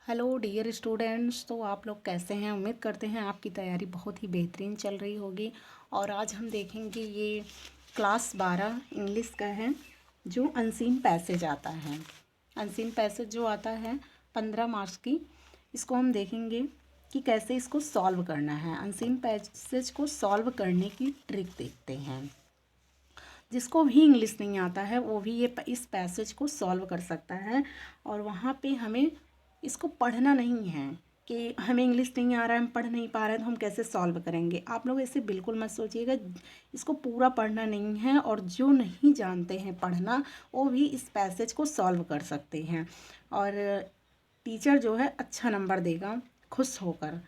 Hello dear students. तो आप लोग कैसे हैं? उम्मीद करते हैं आपकी तैयारी बहुत ही बेहतरीन चल रही होगी। और आज हम देखेंगे ये क्लास 12 इंग्लिश का है जो अनसीन पैसेज आता है। अनसीन पैसेज जो आता है 15 मार्क्स की, इसको हम देखेंगे कि कैसे इसको सॉल्व करना है। अनसीन पैसेज को सॉल्व करने की ट्रिक देखते हैं। जिसको भी इंग्लिश नहीं आता है वो भी ये इस पैसेज को सॉल्व कर सकता है। और वहाँ पे हमें इसको पढ़ना नहीं है कि हमें इंग्लिश नहीं आ रहा है, हम पढ़ नहीं पा रहे हैं तो हम कैसे सॉल्व करेंगे। आप लोग ऐसे बिल्कुल मत सोचिएगा। इसको पूरा पढ़ना नहीं है और जो नहीं जानते हैं पढ़ना वो भी इस पैसेज को सॉल्व कर सकते हैं। और टीचर जो है अच्छा नंबर देगा खुश होकर।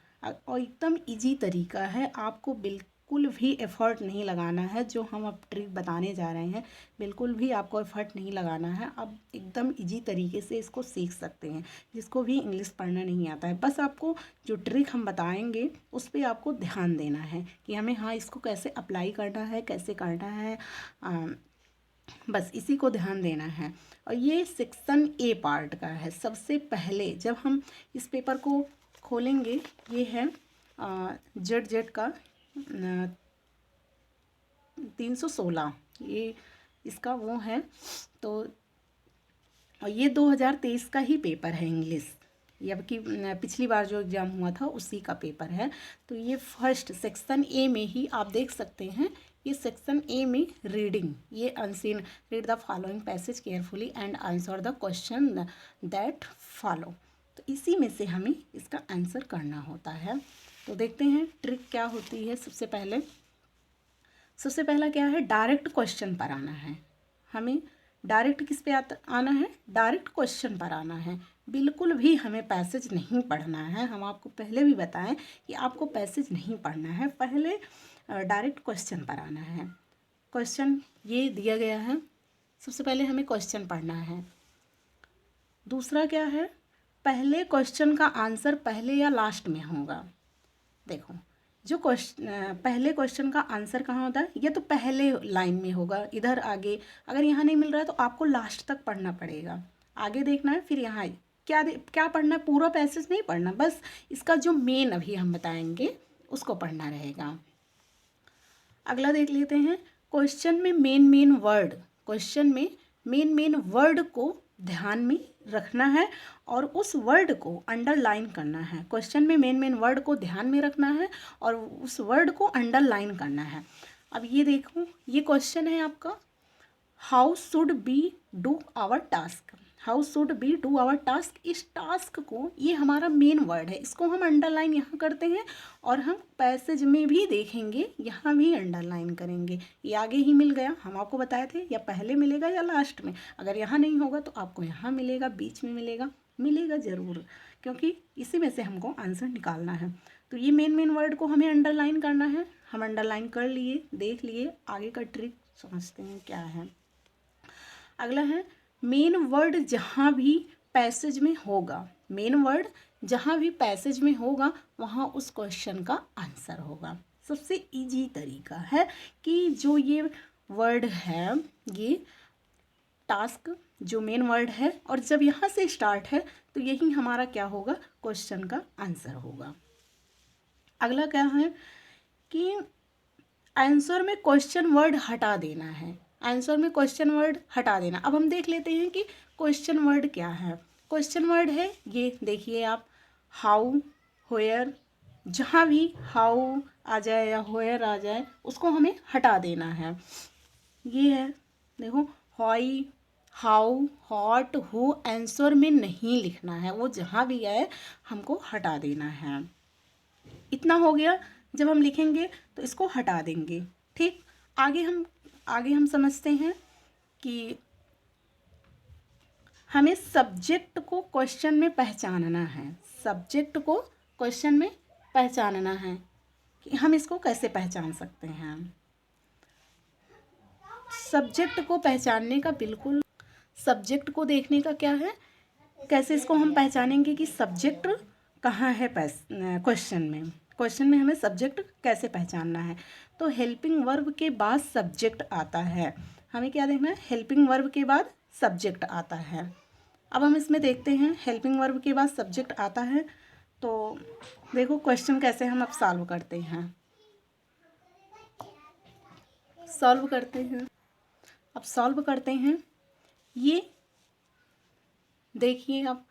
और एकदम इजी तरीका है, आपको बिल्कुल भी एफ़र्ट नहीं लगाना है। जो हम अब ट्रिक बताने जा रहे हैं बिल्कुल भी आपको एफ़र्ट नहीं लगाना है। आप एकदम इजी तरीके से इसको सीख सकते हैं। जिसको भी इंग्लिश पढ़ना नहीं आता है, बस आपको जो ट्रिक हम बताएंगे उस पर आपको ध्यान देना है कि हमें हाँ इसको कैसे अप्लाई करना है, कैसे करना है। बस इसी को ध्यान देना है। और ये सेक्शन ए पार्ट का है। सबसे पहले जब हम इस पेपर को खोलेंगे, ये है जेड का 316, ये इसका वो है। तो और ये 2023 का ही पेपर है इंग्लिश। ये अब की पिछली बार जो एग्ज़ाम हुआ था उसी का पेपर है। तो ये फर्स्ट सेक्शन ए में ही आप देख सकते हैं। ये सेक्शन ए में रीडिंग, ये unseen, read the following passage carefully and answer the question that follow. तो इसी में से हमें इसका आंसर करना होता है। तो देखते हैं ट्रिक क्या होती है। सबसे पहला क्या है, डायरेक्ट क्वेश्चन पर आना है। हमें डायरेक्ट किस पे आना है, डायरेक्ट क्वेश्चन पर आना है। बिल्कुल भी हमें पैसेज नहीं पढ़ना है। हम आपको पहले भी बताएं कि आपको पैसेज नहीं पढ़ना है, पहले डायरेक्ट क्वेश्चन पर आना है। क्वेश्चन ये दिया गया है, सबसे पहले हमें क्वेश्चन पढ़ना है। दूसरा क्या है, पहले क्वेश्चन का आंसर पहले या लास्ट में होगा। देखो जो पहले क्वेश्चन का आंसर कहाँ होता है, ये तो पहले लाइन में होगा, इधर आगे। अगर यहाँ नहीं मिल रहा है तो आपको लास्ट तक पढ़ना पड़ेगा, आगे देखना है, फिर यहाँ क्या पढ़ना है, पूरा पैसेज नहीं पढ़ना, बस इसका जो मेन अभी हम बताएंगे उसको पढ़ना रहेगा। अगला देख लेते हैं, क्वेश्चन में मेन वर्ड, क्वेश्चन में मेन वर्ड को ध्यान में रखना है और उस वर्ड को अंडरलाइन करना है। क्वेश्चन में मेन वर्ड को ध्यान में रखना है और उस वर्ड को अंडरलाइन करना है। अब ये देखो, ये क्वेश्चन है आपका, how should B do our task. How should B do our task, इस टास्क को, ये हमारा मेन वर्ड है, इसको हम अंडरलाइन यहाँ करते हैं और हम पैसेज में भी देखेंगे, यहाँ भी अंडरलाइन करेंगे। ये आगे ही मिल गया, हम आपको बताए थे या पहले मिलेगा या लास्ट में। अगर यहाँ नहीं होगा तो आपको यहाँ मिलेगा, बीच में मिलेगा ज़रूर, क्योंकि इसी में से हमको आंसर निकालना है। तो ये मेन वर्ड को हमें अंडरलाइन करना है। हम अंडरलाइन कर लिए, देख लिए, आगे का ट्रिक समझते हैं क्या है। अगला है, मेन वर्ड जहाँ भी पैसेज में होगा, मेन वर्ड जहाँ भी पैसेज में होगा वहाँ उस क्वेश्चन का आंसर होगा। सबसे इजी तरीका है कि जो ये वर्ड है, ये टास्क जो मेन वर्ड है, और जब यहाँ से स्टार्ट है तो यही हमारा क्या होगा, क्वेश्चन का आंसर होगा। अगला क्या है कि आंसर में क्वेश्चन वर्ड हटा देना है। आंसर में क्वेश्चन वर्ड हटा देना। अब हम देख लेते हैं कि क्वेश्चन वर्ड क्या है। क्वेश्चन वर्ड है, ये देखिए आप, हाउ, व्हेयर, जहाँ भी हाउ आ जाए या व्हेयर आ जाए उसको हमें हटा देना है। ये है, देखो, why, how, what, who, answer में नहीं लिखना है, वो जहाँ भी आए हमको हटा देना है। इतना हो गया। जब हम लिखेंगे तो इसको हटा देंगे। ठीक, आगे हम समझते हैं कि हमें सब्जेक्ट को क्वेश्चन में पहचानना है। सब्जेक्ट को क्वेश्चन में पहचानना है कि हम इसको कैसे पहचान सकते हैं। सब्जेक्ट को पहचानने का, बिल्कुल सब्जेक्ट को देखने का क्या है, कैसे इसको हम पहचानेंगे कि सब्जेक्ट कहाँ है क्वेश्चन में। क्वेश्चन में हमें सब्जेक्ट कैसे पहचानना है। तो हेल्पिंग वर्ब के बाद सब्जेक्ट आता है। हमें क्या देखना है, हेल्पिंग वर्ब के बाद सब्जेक्ट आता है। अब हम इसमें देखते हैं हेल्पिंग वर्ब के बाद सब्जेक्ट आता है। तो देखो क्वेश्चन कैसे हम अब सॉल्व करते हैं। सॉल्व करते हैं, अब सॉल्व करते हैं। ये देखिए, अब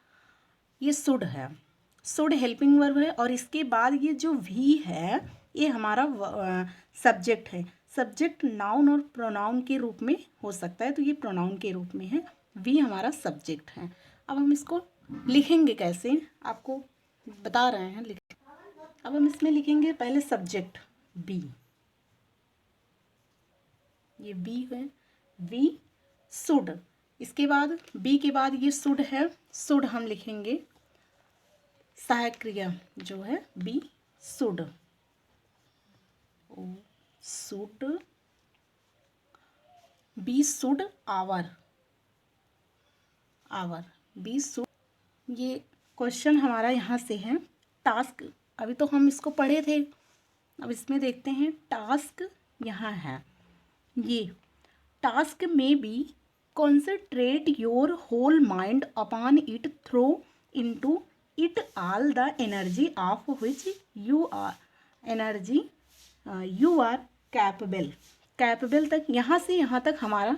ये शुड है, शुड हेल्पिंग वर्ब है, और इसके बाद ये जो वी है ये हमारा सब्जेक्ट है। सब्जेक्ट नाउन और प्रोनाउन के रूप में हो सकता है, तो ये प्रोनाउन के रूप में है, वी हमारा सब्जेक्ट है। अब हम इसको लिखेंगे कैसे, आपको बता रहे हैं लिख। अब हम इसमें लिखेंगे पहले सब्जेक्ट बी, ये बी है, वी शुड। इसके बाद बी के बाद ये शुड है, शुड हम लिखेंगे सहायक क्रिया जो है B should, should, be should our, our, be should. ये क्वेश्चन हमारा यहाँ से है। टास्क अभी तो हम इसको पढ़े थे, अब इसमें देखते हैं टास्क यहाँ है। ये टास्क में be concentrate your whole mind upon it throw into it all the energy of which you are energy you are capable. Capable तक, यहाँ से यहाँ तक हमारा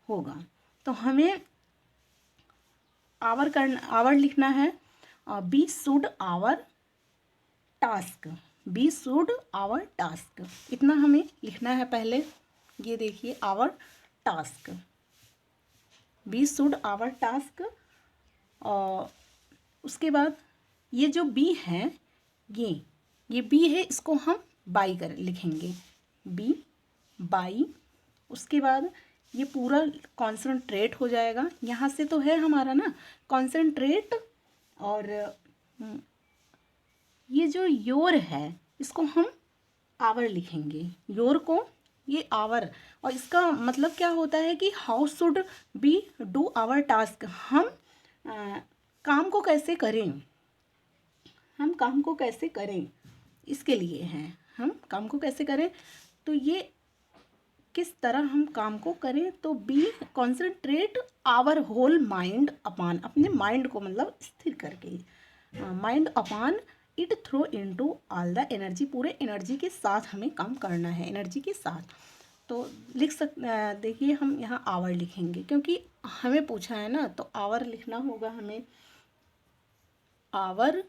होगा, तो हमें आवर करना, आवर लिखना है। B should our task, we should our task, इतना हमें लिखना है पहले। ये देखिए our task, we should our task. और उसके बाद ये जो बी है, ये बी है, इसको हम बाई कर लिखेंगे, बी बाई। उसके बाद ये पूरा कॉन्सेंट्रेट हो जाएगा, यहाँ से तो है हमारा ना कॉन्सेंट्रेट, और ये जो योर है इसको हम आवर लिखेंगे, योर को ये आवर। और इसका मतलब क्या होता है कि how should B do our task, हम काम को कैसे करें, हम काम को कैसे करें, इसके लिए हैं, हम काम को कैसे करें। तो ये किस तरह हम काम को करें, तो we concentrate our whole mind upon, अपने माइंड को मतलब स्थिर करके, mind upon it throw into all the energy, पूरे एनर्जी के साथ हमें काम करना है, एनर्जी के साथ। तो लिख देखिए हम यहाँ आवर लिखेंगे क्योंकि हमें पूछा है ना, तो आवर लिखना होगा हमें। आवर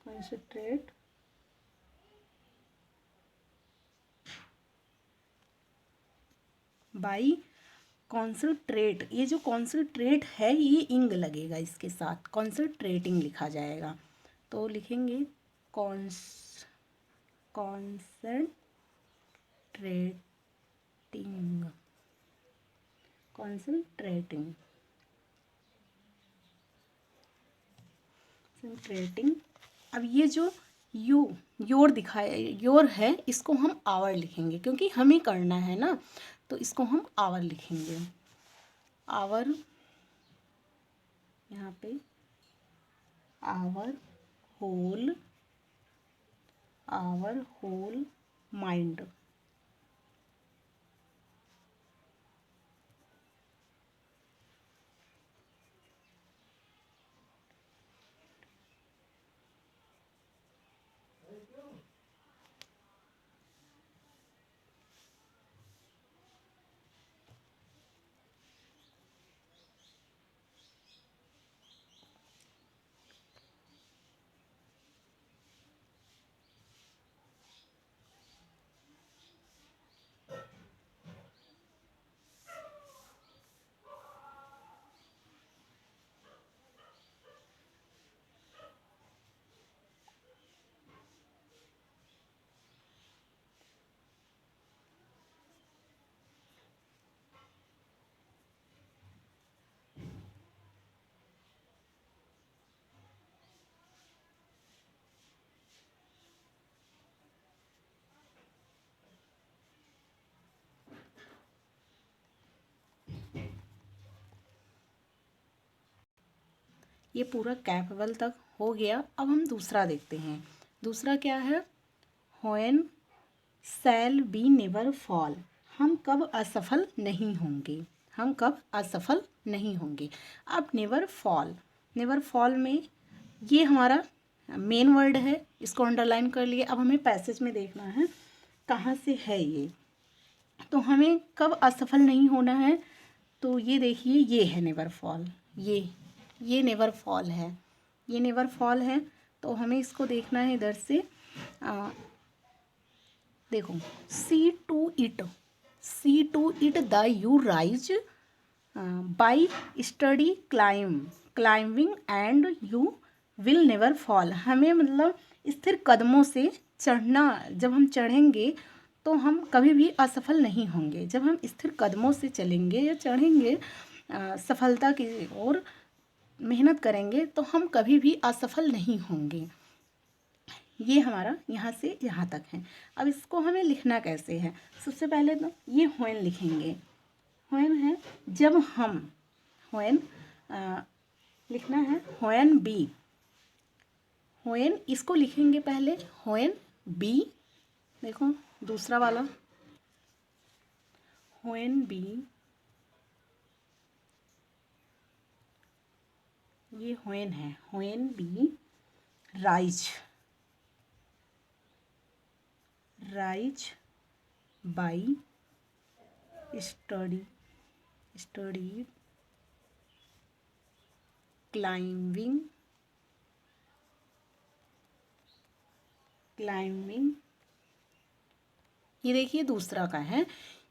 कॉन्सेंट्रेट बाई कॉन्सेंट्रेट, ये जो कॉन्सेंट्रेट है ये इंग लगेगा, इसके साथ कॉन्सेंट्रेटिंग लिखा जाएगा। तो लिखेंगे कॉन्सेंट्रेटिंग, कॉन्सेंट्रेटिंग, कॉन्सेंट्रेटिंग। अब ये जो योर दिखाया, योर है, इसको हम आवर लिखेंगे क्योंकि हमें करना है ना, तो इसको हम आवर लिखेंगे, आवर। यहाँ पे आवर होल माइंड, ये पूरा कैपेबल तक हो गया। अब हम दूसरा देखते हैं, दूसरा क्या है, when shall be never fall, हम कब असफल नहीं होंगे, हम कब असफल नहीं होंगे। अब नेवर फॉल में ये हमारा मेन वर्ड है, इसको अंडरलाइन कर लिए। अब हमें पैसेज में देखना है कहाँ से है ये, तो हमें कब असफल नहीं होना है। तो ये देखिए, ये है नेवर फॉल, ये नेवर फॉल है, ये नेवर फॉल है। तो हमें इसको देखना है इधर से। देखो, see to it that you rise by study climbing and you will never fall. हमें मतलब स्थिर कदमों से चढ़ना, जब हम चढ़ेंगे तो हम कभी भी असफल नहीं होंगे। जब हम स्थिर कदमों से चलेंगे या चढ़ेंगे, सफलता की ओर मेहनत करेंगे, तो हम कभी भी असफल नहीं होंगे। ये हमारा यहाँ से यहाँ तक है। अब इसको हमें लिखना कैसे है, सबसे पहले तो ये व्हेन लिखेंगे। व्हेन है जब हम, व्हेन लिखना है व्हेन बी, व्हेन इसको लिखेंगे पहले व्हेन बी। देखो दूसरा वाला, व्हेन बी, ये व्हेन है, when we rise by study climbing ये देखिए दूसरा का है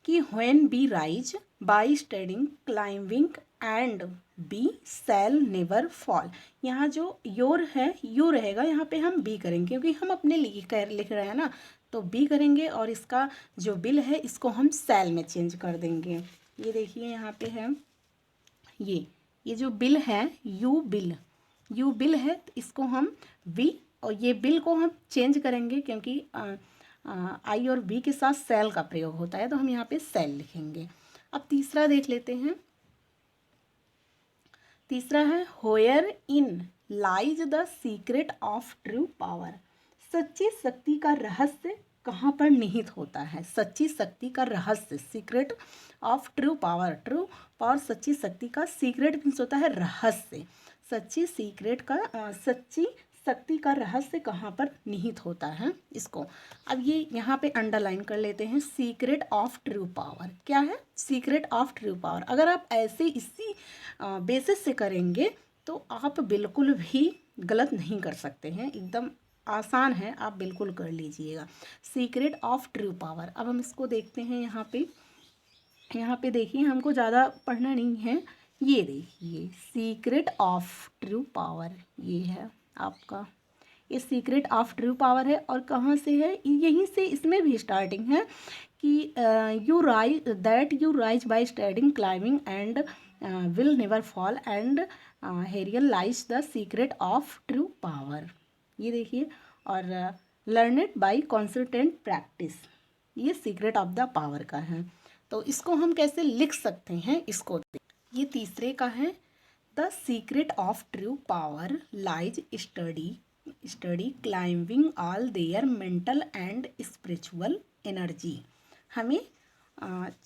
कि when we rise by studying climbing and we shall never fall. यहाँ जो योर है, यू रहेगा, यहाँ पे हम बी करेंगे क्योंकि हम अपने लिख रहे हैं ना, तो बी करेंगे। और इसका जो बिल है इसको हम शैल में चेंज कर देंगे। ये देखिए यहाँ पे है, ये जो बिल है यू बिल है, तो इसको हम बी, और ये बिल को हम चेंज करेंगे क्योंकि आई और बी के साथ शैल का प्रयोग होता है, तो हम यहाँ पे शैल लिखेंगे। अब तीसरा देख लेते हैं। तीसरा है where in lies the secret of true power. सच्ची शक्ति का रहस्य कहाँ पर निहित होता है। सच्ची शक्ति का रहस्य, सीक्रेट ऑफ ट्रू पावर, सच्ची शक्ति का सीक्रेट मीन्स होता है रहस्य। सच्ची शक्ति का रहस्य कहाँ पर निहित होता है इसको। अब ये यहाँ पे अंडरलाइन कर लेते हैं, सीक्रेट ऑफ ट्रू पावर। क्या है सीक्रेट ऑफ ट्रू पावर? अगर आप ऐसे इसी बेसिस से करेंगे तो आप बिल्कुल भी गलत नहीं कर सकते हैं, एकदम आसान है, आप बिल्कुल कर लीजिएगा। Secret of true power. अब हम इसको देखते हैं यहाँ पे देखिए, हमको ज़्यादा पढ़ना नहीं है। ये देखिए सीक्रेट ऑफ ट्रू पावर, ये है आपका, ये सीक्रेट ऑफ ट्रू पावर है। और कहाँ से है, यहीं से, इसमें भी स्टार्टिंग है कि you rise by studying climbing and will never fall and herein lies the secret of true power. ये देखिए, और learn it by consistent practice, ये सीक्रेट ऑफ द पावर का है। तो इसको हम कैसे लिख सकते हैं, इसको ये तीसरे का है। The secret of true power lies study climbing all their mental and spiritual energy. हमें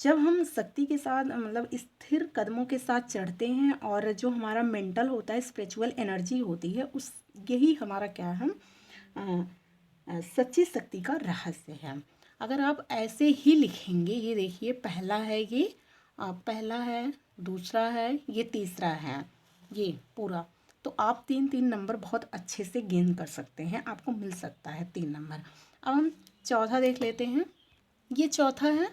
जब हम शक्ति के साथ, मतलब स्थिर कदमों के साथ चढ़ते हैं, और जो हमारा मेंटल होता है, स्पिरिचुअल एनर्जी होती है, उस यही हमारा क्या है, सच्ची शक्ति का रहस्य है। अगर आप ऐसे ही लिखेंगे, ये देखिए पहला है, ये पहला है, दूसरा है, ये तीसरा है, ये पूरा, तो आप 3-3 नंबर बहुत अच्छे से गेन कर सकते हैं, आपको मिल सकता है 3 नंबर। अब हम चौथा देख लेते हैं। ये चौथा है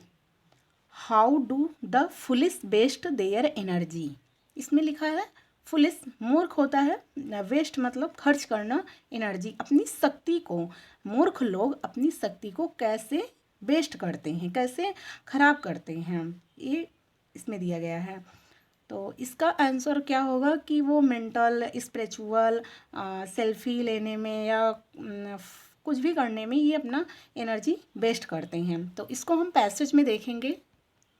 how do the foolish waste their energy. इसमें लिखा है फुलिश मूर्ख होता है, वेस्ट मतलब खर्च करना, एनर्जी अपनी शक्ति को, मूर्ख लोग अपनी शक्ति को कैसे वेस्ट करते हैं, कैसे खराब करते हैं, ये इसमें दिया गया है। तो इसका आंसर क्या होगा कि वो मेंटल, स्पिरिचुअल, सेल्फी लेने में या कुछ भी करने में ये अपना एनर्जी वेस्ट करते हैं। तो इसको हम पैसेज में देखेंगे।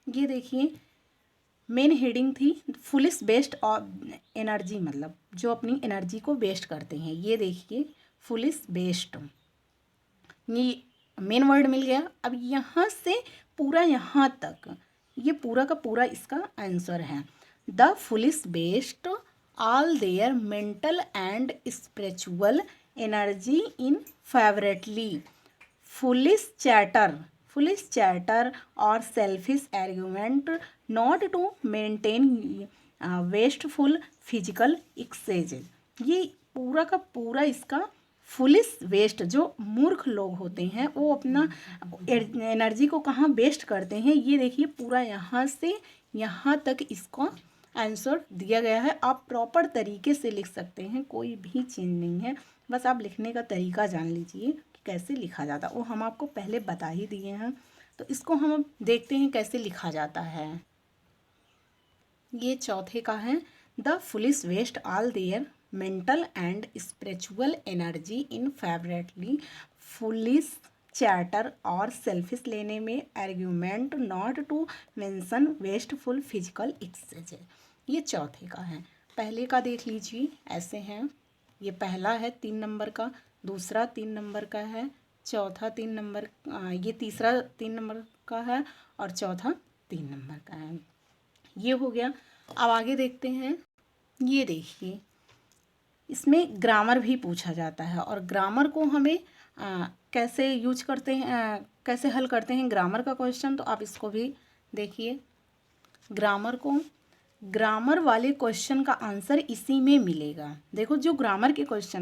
ये देखिए मेन हेडिंग थी फुलिश वेस्ट ऑफ एनर्जी, मतलब जो अपनी एनर्जी को वेस्ट करते हैं। ये देखिए फुलिश वेस्ट, ये मेन वर्ड मिल गया। अब यहाँ से पूरा यहाँ तक ये पूरा का पूरा इसका आंसर है। The foolish waste all their mental and spiritual energy in feverishly foolish chatter or selfish argument not to maintain wasteful physical exchanges। ये पूरा का पूरा इसका फुलिश वेस्ट, जो मूर्ख लोग होते हैं वो अपना एनर्जी को कहाँ वेस्ट करते हैं, ये देखिए पूरा यहाँ से यहाँ तक इसका आंसर दिया गया है। आप प्रॉपर तरीके से लिख सकते हैं, कोई भी चेंज नहीं है, बस आप लिखने का तरीका जान लीजिए कि कैसे लिखा जाता है। वो हम आपको पहले बता ही दिए हैं, तो इसको हम देखते हैं कैसे लिखा जाता है। ये चौथे का है, the foolish waste all their mental and spiritual energy in feverishly foolish chatter or selfish लेने में argument not to mention wasteful physical exchange. ये चौथे का है। पहले का देख लीजिए, ऐसे हैं। ये पहला है 3 नंबर का, दूसरा 3 नंबर का है, चौथा 3 नंबर, ये तीसरा 3 नंबर का है और चौथा 3 नंबर का है। ये हो गया। अब आगे देखते हैं। ये देखिए, इसमें ग्रामर भी पूछा जाता है और ग्रामर को हमें कैसे यूज करते हैं, कैसे हल करते हैं ग्रामर का क्वेश्चन, तो आप इसको भी देखिए। ग्रामर वाले क्वेश्चन का आंसर इसी में मिलेगा। देखो, जो ग्रामर के क्वेश्चन